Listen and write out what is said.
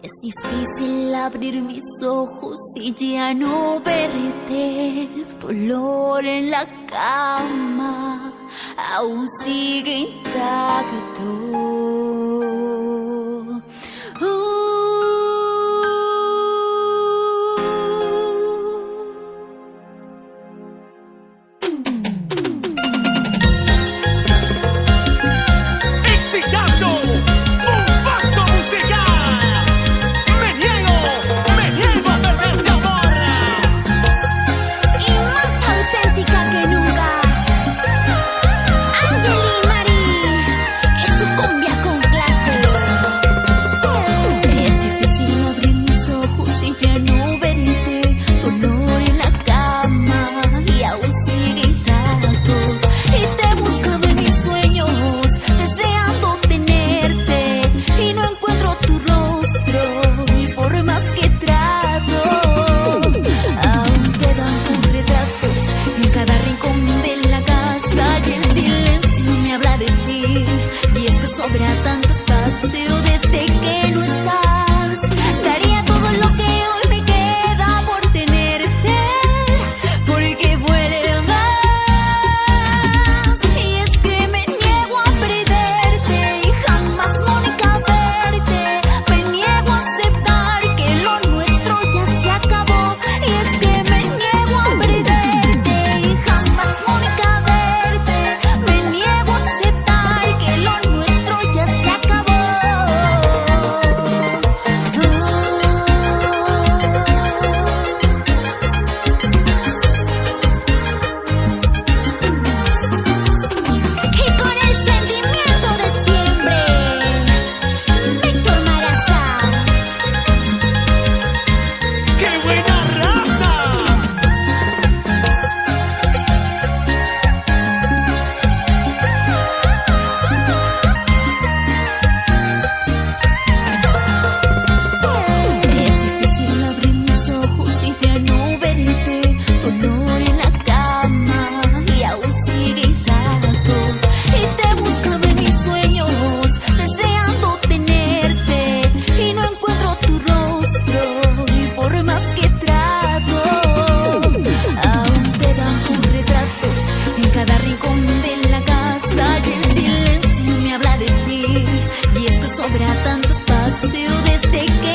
Es difícil abrir mis ojos y ya no verte. El dolor en la cama aún sigue intacto. Sobra tanto espacio desde que no estás. Daría todo lo que hoy me queda por tenerte, porque vuelvas. Y es que me niego a perderte y jamás, Mónica, verte. Me niego a aceptar que lo nuestro ya se acabó. Y es que me niego a perderte y jamás, Mónica, verte. Me niego a aceptar que lo nuestro ya se acabó. Y con el sentimiento de siempre, Víctor Maraza. ¡Qué buena raza! Es difícil abrir mis ojos y ya no verte. Dolor en la cama y aún sigue intacto. Y te busco en mis sueños, deseando tenerte. Y no encuentro tu rostro, y por más que trato, aún te dan tus retratos en cada rincón de la casa. Y el silencio me habla de ti. Y es que sobra tanto espacio desde que